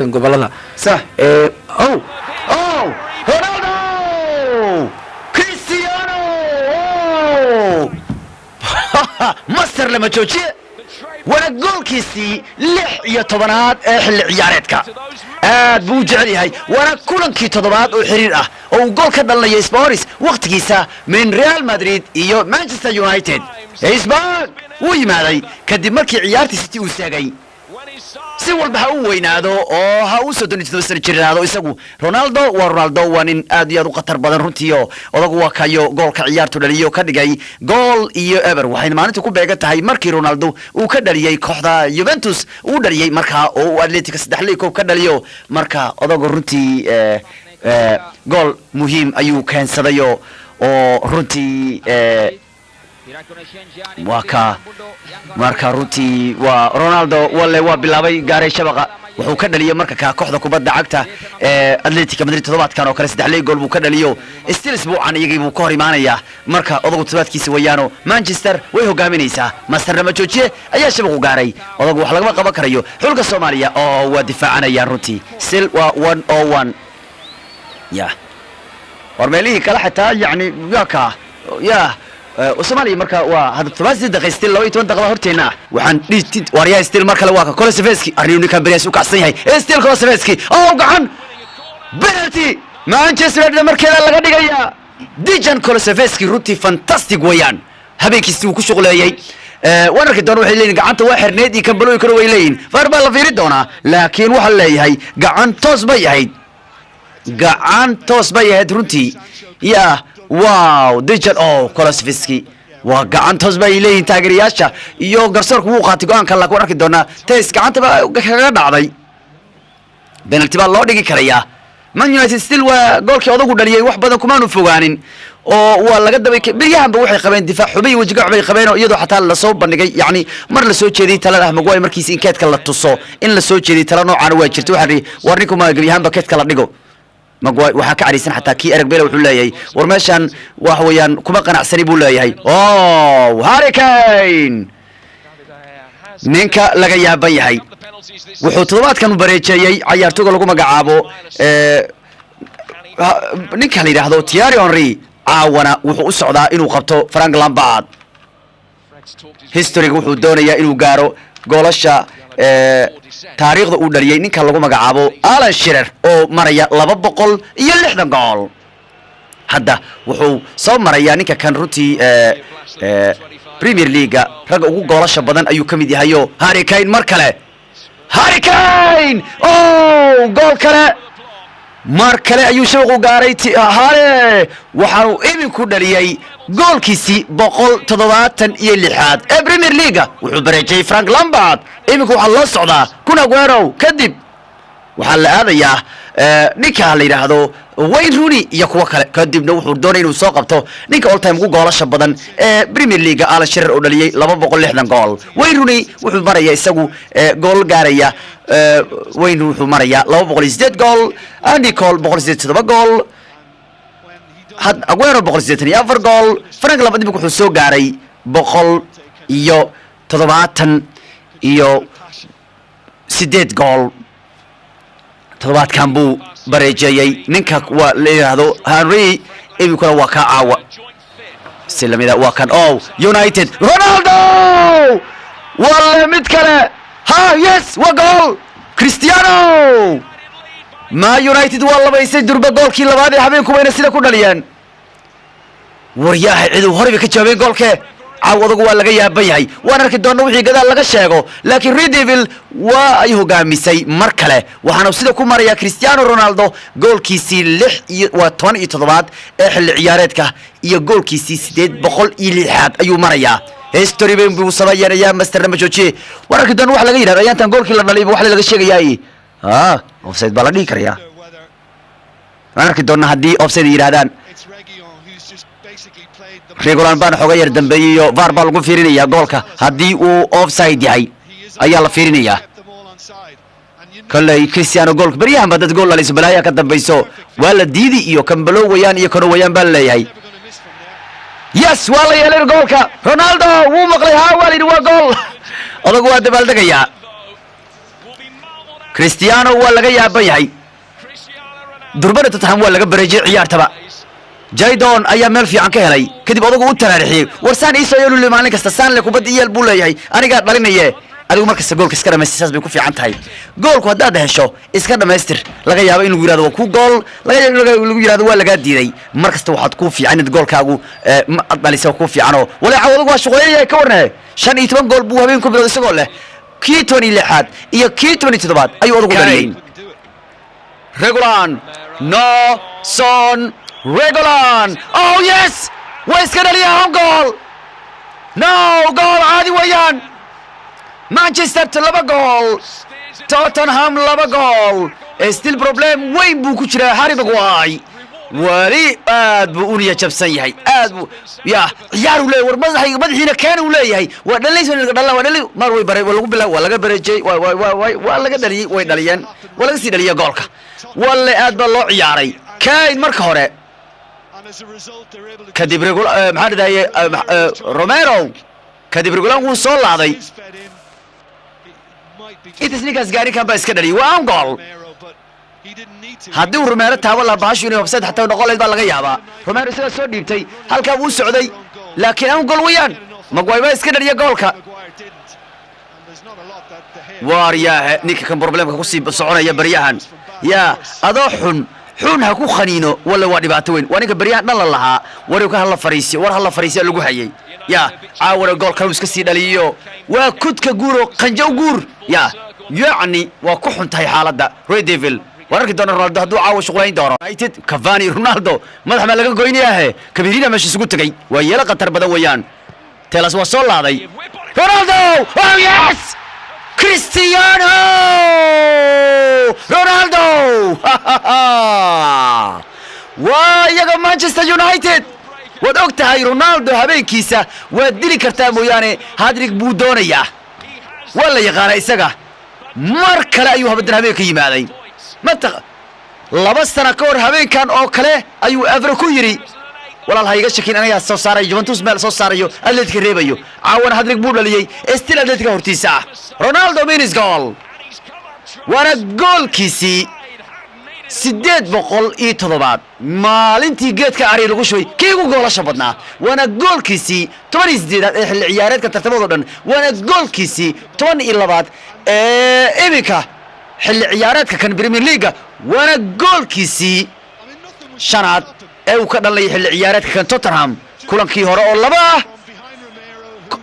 gobolada صح oh رونالدو كريستيانو مصر لما جوجي وانا جول كيسي لح يا طبنات حل عيارتك بو جعلي هاي وانا كلنكي تضبات وحرير او جول كدلنا سبوريس وقت كيسا من ريال مدريد iyo مانشستر يونايتد اسبان ويمادي كدب markii ciyaartii City uu saagay si walba ha u weynaado oo ha u soo doonaysto jirnaado isagu Ronaldo waa nin aad iyo aad u qatar badan runtii oo odagu waa kayo goolka ciyaartu dhaliyo ka dhigay gool iyo ever waxay maalinta ku beegan tahay markii Ronaldo uu ka dhaliyay kooxda Juventus uu dhaliyay marka oo Atletico 3 koob ka dhaliyo marka odagu runtii gool muhiim ayuu keensaday oo runtii marka runtii waa Ronaldo waa bilaabay gaaray shabaqa wuxuu ka dhaliyay marka ka kooxda kubadda cagta Atletico Madrid todobaadkan oo kale 3 gool buu ka dhaliyo still isbuucan iyagii buu ka hor imaanaya marka odagu todobaadkiisa wayaano Manchester way hogaaminaysaa Master lama joojiye ayaa shabaqu gaaray odagu wax laga qaban karayo xulka Soomaaliya oo waa difaacanaya runtii still waa 101 ya warmeelihii kala xitaa yani ya Soomaaliya marka waa hada 7 daqiiqo 12 daqiiqo horteena waxaan dhigtid wariyaa still markale waa ka Kolosevski arriinu kan bariis u kacsan yahay still Kolosevski gacan penalty Manchester United markale laga dhigaya Dejan Kolosevski runtii fantastic weeyaan habeenkiisii uu ku shaqaleeyay wanarka doon waxay leeyihiin gacanta waa xirneed iyo kan balooy kale way leeyihiin farba la fiiri doona laakiin waxa leeyahay gacan toos bay ahayd runtii ya واو ديجن كولوسفسكي وقعنتوس باي لين تاغرياشا iyo garsoorku wuu qaatay go'aanka la ku arki doona tees gacanta kaga dhacday penalty baa loo dhigi karaya Man United still waa goolkii odagu dhaliyay wax badan kuma aanu fogaanin oo waa laga dabay biriyahanba waxay qabeen difaac xubay wajiga xubay qabeen oo iyadoo xataa la soo bandhigay yani mar la soo jeediyay talada Maguire markiis in keedka la tuso in la soo jeediyay tala noocan waa jirto waxa warninku ma gabiyahanba keedka la dhigo Maguire waxa ka cariisan xataa kii Eric Bale wuxuu leeyahay war meeshan wax weeyaan kuma qanacsani buu leeyahay Harry Kane ninka laga yaaban yahay wuxuu todobaadkan u bareejeeyay ciyaartoyga lagu magacaabo ninka la yiraahdo Thierry Henry caawana wuxuu u socdaa inuu qabto Frank Lampard history wuxuu doonayaa inuu gaaro goolasha taariikhda uu dhaliyay ninka lagu magacaabo Alan Shearer oo maraya 260 gool hadda wuxuu soo maraya ninka kan runtii Premier League raga ugu goolasha badan ayuu kamid yahay Harry Kane mar kale Harry Kane gool kale mar kale ayuu shabaqu gaaray Harry waxa uu iminku dhaliyay goolkiisi 176 ee Premier League wuxuu bareejay Frank Lampard iminku waxa la socdaa Kun Aguero kadib waxa la aadayaa ninka la yiraahdo Wayne Rooney iyo kuwa kale kadibna wuxuu doonay inuu soo qabto ninka all time ugu goolasha badan ee Premier League Alan Shearer oo dhaliyay 260 gool Wayne Rooney wuxuu maraya isagu gool gaaraya Wayne wuxuu maraya 208 gool Andy Cole 187 gool had Aguero 184 gool Frank Lampard wuxuu soo gaaray 178 gool todobaadkan buu bareejayay ninka waa leeyahay Henry ibikuna waa ka caawa silamida waa kan United Ronaldo wala mid kale yes waa gool Cristiano Ma United waa labaysay durba goolkii labaad ee habeenku wayna sida ku dhaliyaan waryaha cid uu horeba ka jawaabay goolkee caawadagu waa laga yaaban yahay waan arki doonaa wixii gadaal laga sheego laakiin Red Devil waa ay hogaamisay mar kale waxaana sida ku maraya Cristiano Ronaldo goolkiisii 17 ee xilli ciyaareedka iyo goolkiisii 806 ayuu marayaa history bay buu sameeyay Master lama joojiye waan arki doonaa wax laga yiraahdo ayaantan goolkii la dhalay wax laga sheegayay offside baa la dhigi karayaa waan arki doonaa haddii offside yiraahdaan Regulan baan xoga yar dambeeyo VAR baa lagu fiirinayaa goolka haddii uu offside yahay ayaa la fiirinayaa kallay Cristiano goolka bariyahan dad gool la isbalaaya ka dambayso waa la diidi iyo kambalo wayaan iyo kano wayaan baa leeyahay yes waa la yeelay goolka Ronaldo wuu maqlay walid waa gool odagu waa dabaaldegaya Cristiano waa laga yaaban yahay durbada Tottenham waa laga bareejay ciyaartaba Jadon ayaa meel fiican ka helay kadib odagu u taraarixiyay warsaan isoo yeelu maalin kasta saan le kubad iyal buu leeyahay aniga dhalinayay adigu markasta goolka iska dhameystirsaas bay ku fiican tahay goolku haddaad hesho iska dhameystir laga yaabo in lagu yiraahdo waa ku gool laga yaabo lagu yiraahdo waa laga diiday markasta waxaad ku fiican in goolkaagu ma dhaliso ku fiicano wala cawadu waa shaqeeyay ka warnaa 15 gool buu habeen ku bilowday isagoo leh kii 26 iyo kii 27 ayuu ugu dhaliyay Regulan no son Regulan oh yes waa iska dhaliyay gool no goal aadi wayaan Manchester laba gool Tottenham laba gool still problem weyn buu ku jiraa Harry Maguire wali aad buu u niya jabsan yahay aad buu ya ciyaar uu leeyahay war madaxiina keen uu leeyahay waa dhalaysan dhalan waa dhalay mar way baray lagu bilaw waa laga bareejay waa laga dhaliyay way dhaliyeen waa laga sii dhaliyay goolka walla aad ba loo ciyaaray kayn marka hore kadib maxaa dhadayay Romero kadib Regulan wuu soo laaday Itisnikas gaari kan ba iska dhaliyay waa gool haddii Romero taabo la baasho inuu offside xataa noqoleed baa laga yaabaa Romero isaga soo dhiibtay halka uu socday laakiin aan gool wayaan Maguire iska dhaliyay goolka waaryaa ninka kan problemka ku sii soconaya bariyahan ya adoo xun ha ku khaniino wala waa dhibaato weyn waa ninka bariyahan dhan la lahaa wari ka hala fariisi war hala fariisi lagu hayay ya caawara goolka iska sii dhaliyo waa kudka guuro qanjow guur ya yani waa ku xuntahay xaaladda Red Devil wararka doona Ronaldo haduu caawa shaqayn doono United Cavani Ronaldo madax ma laga goynayaa kabiirina meesha isugu tagay waa yeela qatar badan weeyaan Telas waa soo laaday Ronaldo oh yes Cristiano Ronaldo waa yaga Manchester United wad ogtahay Ronaldo habeenkiisa waa dili kartaa mooyaane hadrig buu doonayaa wala yaqaan isaga mar kale ayuu habadan habeenka yimaaday mata laba sano ka hor habeenkan oo kale ayuu Evra ku yiri walaal hayga shakin aniga soo saaray Juventus meel soo saarayo Atletico reebayo caawana hadrig buu dhaliyay still Atletico hortiisa Ronaldo means goal wana goolkiisii 807 maalintii geedka ari lagu shubay kii ugu goolasha badnaa wana goolkiisii 18 ee xilli ciyaareedka tartamada dhan wana goolkiisii 12 iminka xilli ciyaareedka kan Premier League wana goolkiisii shanaad ee uu ka dhalay xilli ciyaareedka kan Tottenham kulankii hore oo laba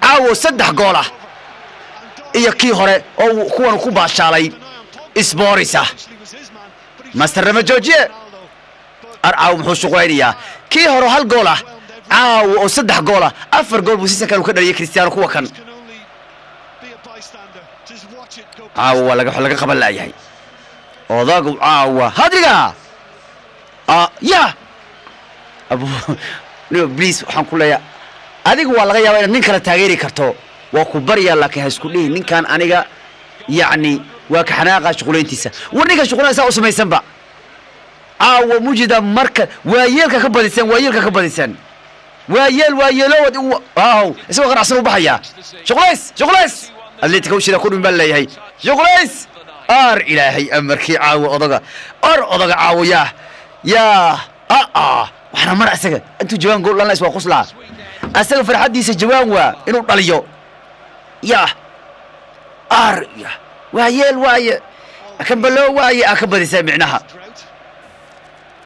caawo 3 gool ah iyo kii hore oo kuwan ku baashaalay Sporisa Master Ramajoje arcaaw muxuu shaqaynayaa kii hore hal gool ah caawo oo 3 gool ah 4 gool buu si sakan ka dhaliyay Cristiano kuwa kan caawa laga qaban laayahay odagu caawa hadriga ya abu no please waxaan ku leeyahay adigu waa laga yaabaa inaad nin kala taageeri karto waa ku bariya laakiin ha isku dhihi ninkan aniga yani waa ka xanaaqa shaqooyintiisa warninka shaqooyintiisa u sameeysan ba caawa mujida marka waa yeelka ka badisan waayeelowad waaw isagoo qanacsan u baxaya shaqooys Atletico shida ku dhun baa leeyahay shaqooys ilaahay amarkii caawa odaga caawa ya waxna mar asaga intuu jawaan gool lan waa qosla asaga farxadiisa jawaan waa inuu dhaliyo ya waayeel waaye kan balo waaye ka badisay micnaha